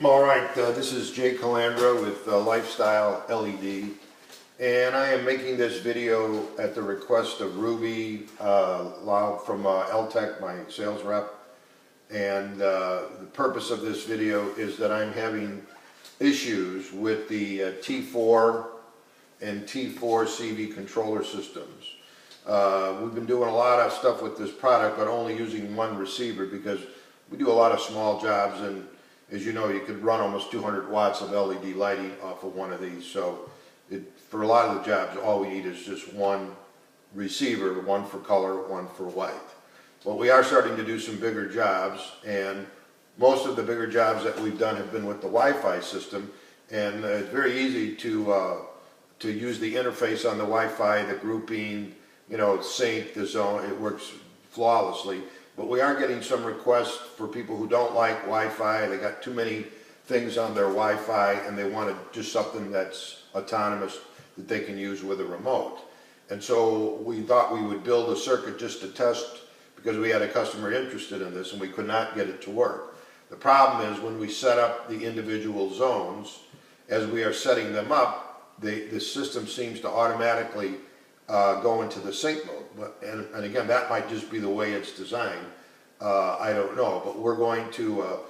All right, this is Jay Calandra with Lifestyle LED, and I am making this video at the request of Ruby from Ltech, my sales rep. And the purpose of this video is that I'm having issues with the T4 and T4 CV controller systems. We've been doing a lot of stuff with this product, but only using one receiver because we do a lot of small jobs, and as you know, you could run almost 200 watts of LED lighting off of one of these. So for a lot of the jobs, all we need is just one receiver, one for color, one for white. But we are starting to do some bigger jobs, and most of the bigger jobs that we've done have been with the Wi-Fi system, and it's very easy to use the interface on the Wi-Fi, the grouping, sync, the zone. It works flawlessly. But we are getting some requests for people who don't like Wi-Fi. They got too many things on their Wi-Fi and they wanted just something that's autonomous that they can use with a remote. And so we thought we would build a circuit just to test, because we had a customer interested in this and we could not get it to work. The problem is when we set up the individual zones, as we are setting them up, the system seems to automatically go into the sync mode. And again, that might just be the way it's designed. I don't know, but we're going to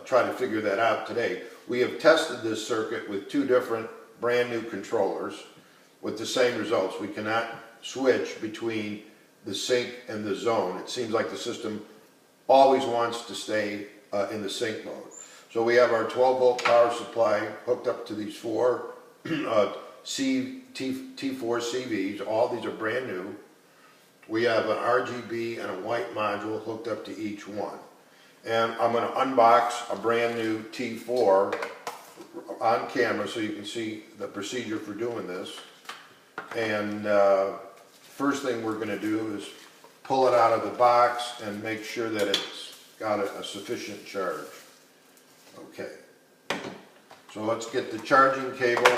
try to figure that out today. We have tested this circuit with two different brand new controllers with the same results. We cannot switch between the sync and the zone. It seems like the system always wants to stay in the sync mode. So we have our 12-volt power supply hooked up to these four T4 CVs. All these are brand new. We have an RGB and a white module hooked up to each one. And I'm going to unbox a brand new T4 on camera so you can see the procedure for doing this. And first thing we're going to do is pull it out of the box and make sure that it's got a sufficient charge. Okay. So let's get the charging cable.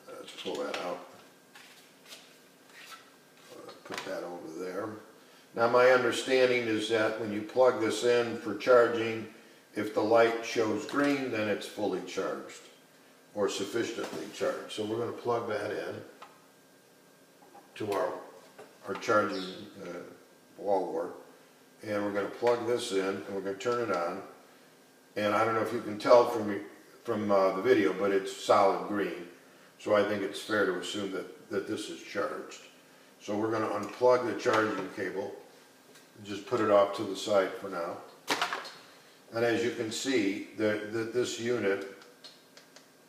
Let's pull that out. Put that over there. Now my understanding is that when you plug this in for charging, if the light shows green, then it's fully charged or sufficiently charged. So we're going to plug that in to our charging wall wart, and we're going to plug this in and we're going to turn it on. And I don't know if you can tell from the video, but it's solid green. So I think it's fair to assume that this is charged. So we're going to unplug the charging cable and just put it off to the side for now. And as you can see, this unit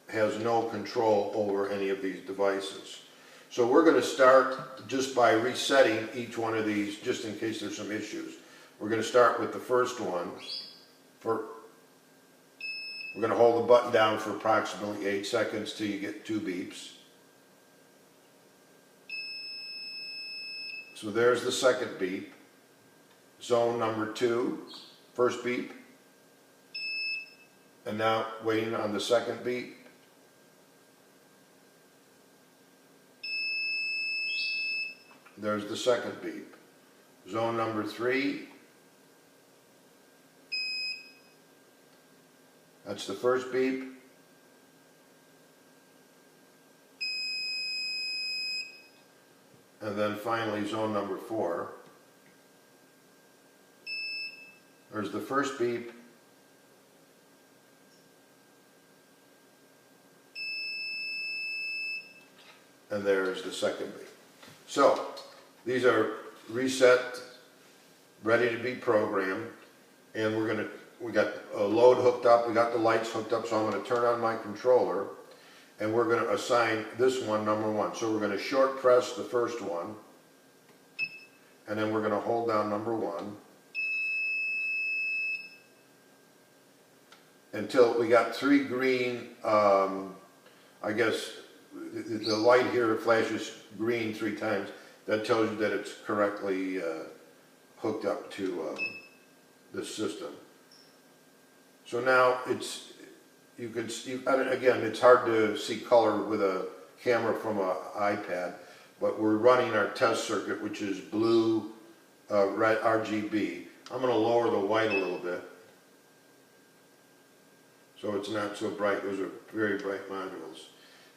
has no control over any of these devices. So we're going to start just by resetting each one of these, just in case there's some issues. We're going to start with the first one. We're going to hold the button down for approximately 8 seconds till you get 2 beeps. So there's the second beep. Zone number 2, first beep. And now waiting on the second beep. There's the second beep. Zone number 3. That's the first beep. And then finally zone number 4. There's the first beep. And there's the second beep. So these are reset, ready to be programmed, and we got a load hooked up, we got the lights hooked up, so I'm going to turn on my controller. And we're going to assign this one number 1. So we're going to short press the first one, and then we're going to hold down number 1 until we got 3 green. I guess the light here flashes green 3 times. That tells you that it's correctly hooked up to this system. So now you can see, again, it's hard to see color with a camera from an iPad, but we're running our test circuit, which is blue, red RGB. I'm going to lower the white a little bit. so it's not so bright. Those are very bright modules.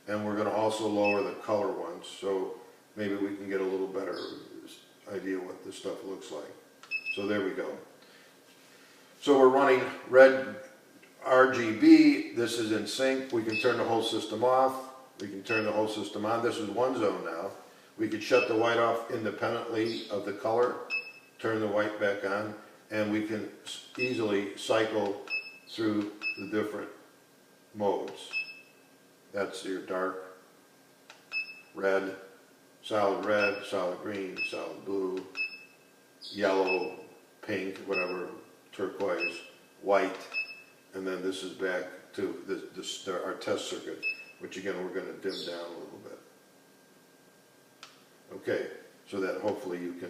And we're going to also lower the color ones, so maybe we can get a little better idea what this stuff looks like. So there we go. So we're running red RGB. This is in sync. We can turn the whole system off. We can turn the whole system on. This is one zone now. We could shut the white off independently of the color, turn the white back on, and we can easily cycle through the different modes. That's your dark red, solid green, solid blue, yellow, pink, whatever, turquoise, white, and then this is back to our test circuit, which again we're going to dim down a little bit. Okay, so that hopefully you can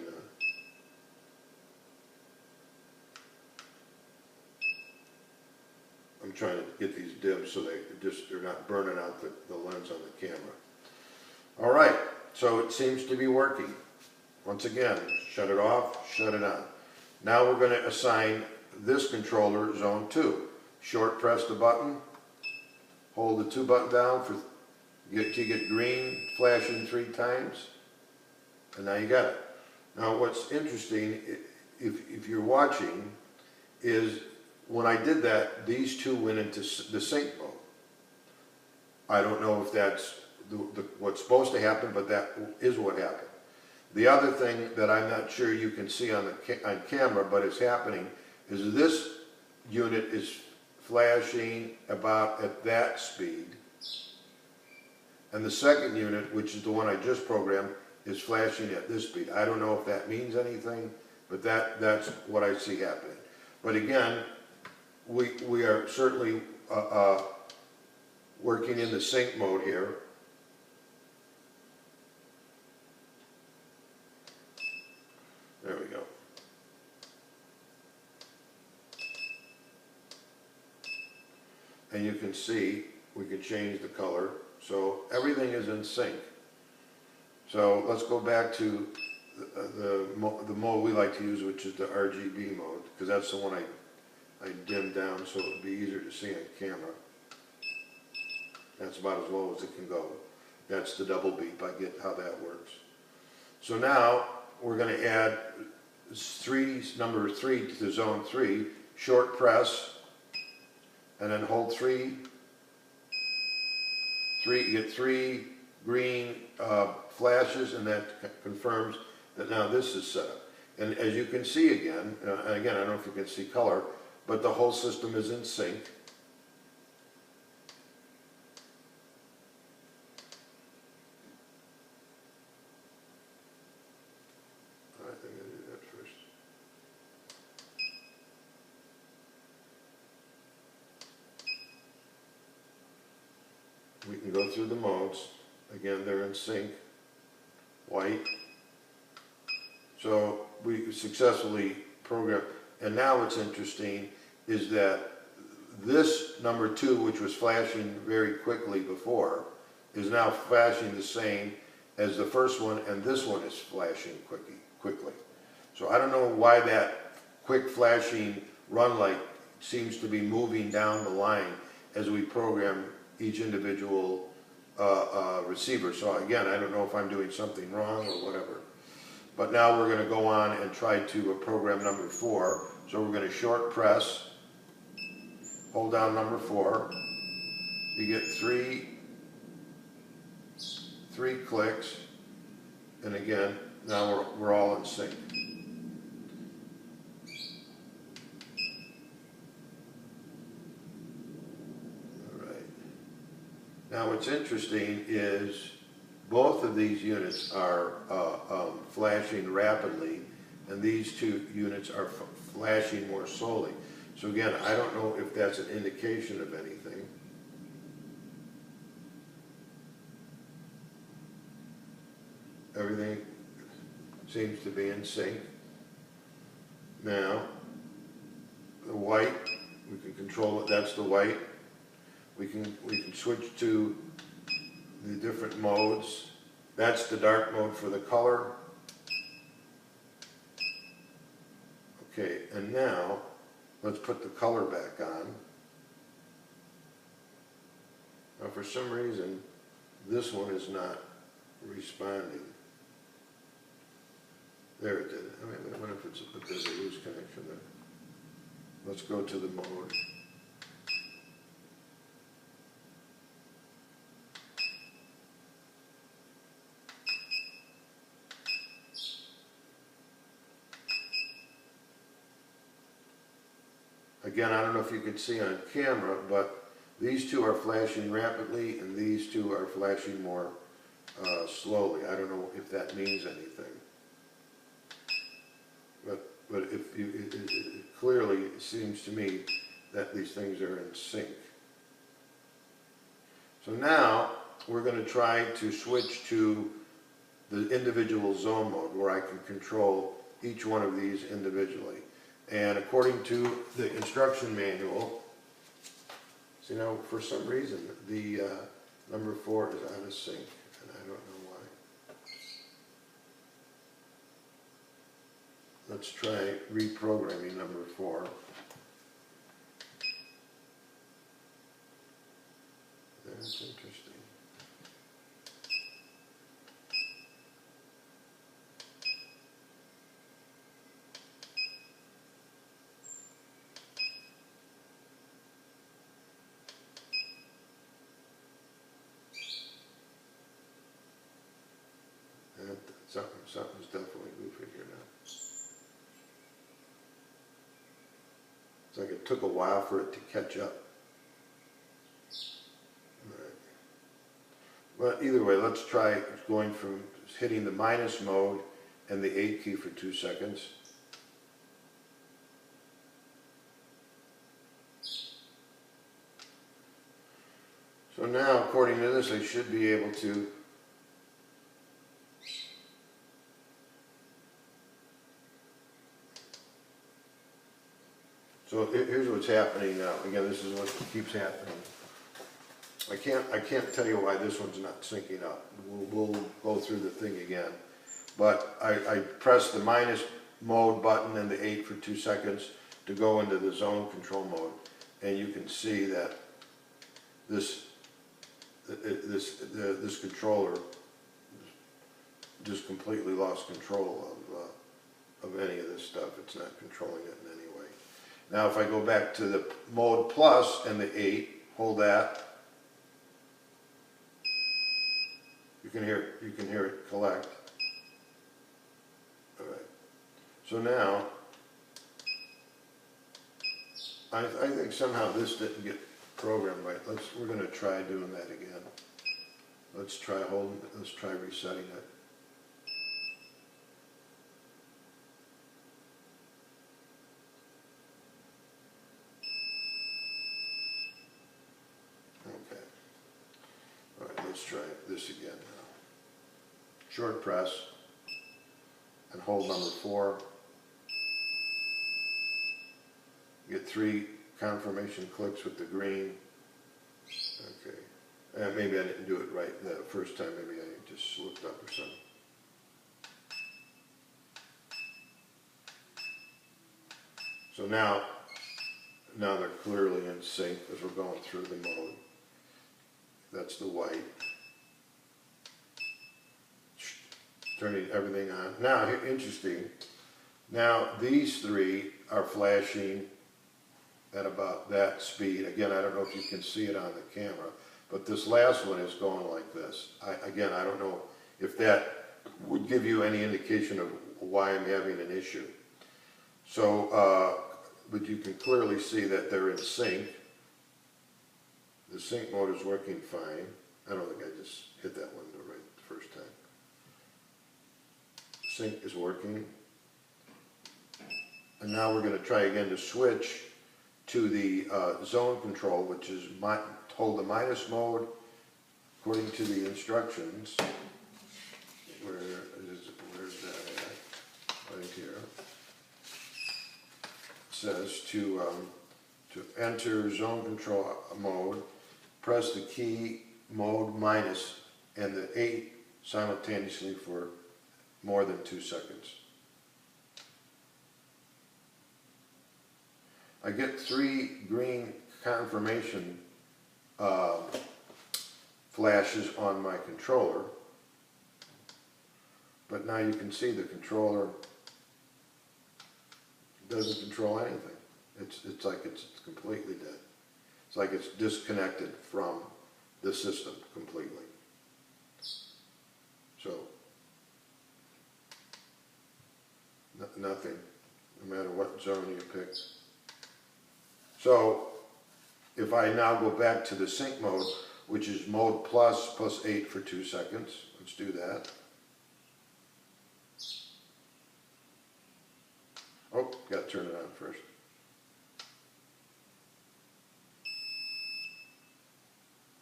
I'm trying to get these dimmed so they're not burning out the lens on the camera. All right, so it seems to be working. Once again, shut it off, shut it on. Now we're going to assign this controller zone 2. Short press the button, hold the 2 button down till you get green flashing 3 times, and now you got it. Now what's interesting, if you're watching, is when I did that, these two went into the sync mode. I don't know if that's what's supposed to happen, but that is what happened. The other thing that I'm not sure you can see on camera, but it's happening, is this unit is flashing about at that speed, and the second unit, which is the one I just programmed, is flashing at this speed. I don't know if that means anything, but that's what I see happening. But again, we are certainly working in the sync mode here. There we go. And you can see we can change the color, so everything is in sync. So let's go back to the mode we like to use, which is the RGB mode, because that's the one I dimmed down so it would be easier to see on camera. That's about as low as it can go. That's the double beep. I get how that works. So now we're going to add number 3 to zone 3, short press, and then hold 3, you get 3 green flashes, and that confirms that now this is set up. And as you can see again, and again I don't know if you can see color, but the whole system is in sync. I think I'll do that first. We can go through the modes. Again, they're in sync. White. So we successfully programmed. And now what's interesting is that this number 2, which was flashing very quickly before, is now flashing the same as the first one, and this one is flashing quickly. So I don't know why that quick flashing run light seems to be moving down the line as we program each individual receiver. So again, I don't know if I'm doing something wrong or whatever. But now we're going to go on and try to program number 4. So we're going to short press, hold down number 4. You get 3 clicks, and again, now we're all in sync. All right. Now what's interesting is both of these units are flashing rapidly, and these 2 units are flashing more slowly. So again, I don't know if that's an indication of anything. Everything seems to be in sync. Now, the white, we can control it, that's the white. We can switch to the different modes. That's the dark mode for the color. Okay, and now let's put the color back on. Now for some reason, this one is not responding. There it did. I mean, I wonder if it's if there's a loose connection there. Let's go to the mode. Again, I don't know if you can see on camera, but these two are flashing rapidly and these two are flashing more slowly. I don't know if that means anything. But if you, it clearly seems to me that these things are in sync. So now we're going to try to switch to the individual zone mode where I can control each one of these individually. And according to the instruction manual, see now for some reason the number 4 is out of sync, and I don't know why. Let's try reprogramming number 4. That's interesting. Something's definitely goofy here now. It's like it took a while for it to catch up. But either way, let's try going from hitting the minus mode and the 8 key for 2 seconds. So now, according to this, I should be able to So here's what's happening now. Again, this is what keeps happening. I can't tell you why this one's not syncing up. We'll go through the thing again. But I press the minus mode button and the 8 for 2 seconds to go into the zone control mode, and you can see that this controller just completely lost control of any of this stuff. It's not controlling it in any way. Now if I go back to the mode plus and the 8, hold that, you can hear it collect. All right. So now I think somehow this didn't get programmed right. We're going to try doing that again. Let's try resetting it. Okay. All right, let's try this again now. Short press and hold number 4. Get 3 confirmation clicks with the green. Okay. Maybe I didn't do it right the first time. Maybe I just slipped up or something. So now they're clearly in sync as we're going through the mode. That's the white. Turning everything on. Now, interesting. Now these 3 are flashing at about that speed. Again, I don't know if you can see it on the camera, but this last one is going like this. I don't know if that would give you any indication of why I'm having an issue. So, but you can clearly see that they're in sync. The sync mode is working fine. I don't think I just hit that window right the first time. Sync is working. And now we're going to try again to switch to the zone control, which is hold the minus mode according to the instructions. Where's that at? Right here. It says to enter zone control mode, press the key mode minus and the 8 simultaneously for more than 2 seconds. I get 3 green confirmation flashes on my controller. But now you can see the controller doesn't control anything. It's like it's completely dead. It's like it's disconnected from the system completely. So, nothing, no matter what zone you pick. So, if I now go back to the sync mode, which is mode plus 8 for 2 seconds, let's do that. Oh, got to turn it on first.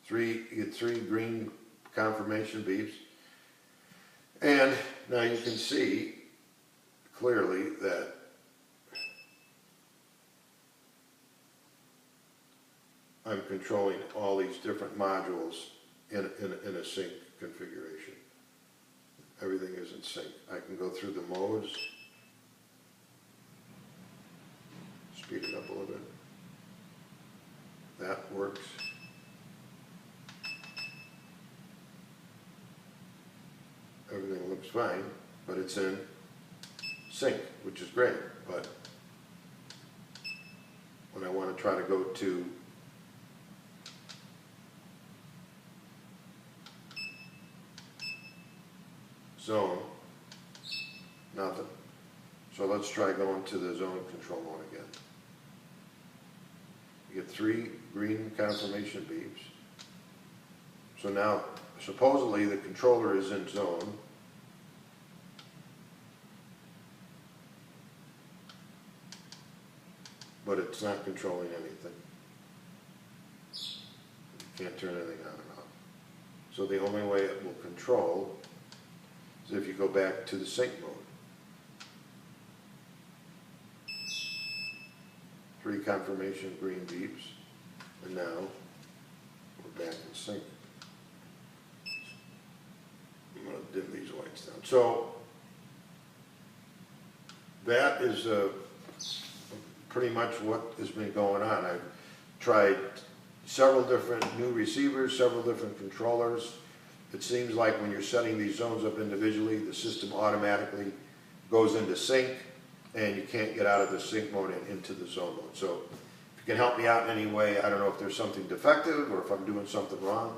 You get 3 green confirmation beeps. And now you can see clearly that I'm controlling all these different modules in a sync configuration. Everything is in sync. I can go through the modes, speed it up a little bit. That works. Everything looks fine, but it's in sync, which is great. But when I want to try to go to zone, nothing. So let's try going to the zone control mode again. You get 3 green confirmation beeps. So now, supposedly the controller is in zone. But it's not controlling anything. You can't turn anything on and off. So the only way it will control is if you go back to the sync mode. 3 confirmation green beeps, and now we're back in sync. I'm going to dim these lights down. So that is pretty much what has been going on. I've tried several different new receivers, several different controllers. It seems like when you're setting these zones up individually, the system automatically goes into sync, and you can't get out of the sync mode and into the zone mode. So if you can help me out in any way, I don't know if there's something defective or if I'm doing something wrong,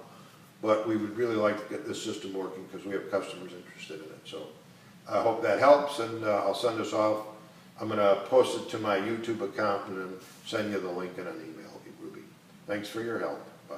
but we would really like to get this system working because we have customers interested in it. So I hope that helps, and I'll send this off. I'm going to post it to my YouTube account and then send you the link in an email, Ruby. Thanks for your help. Bye.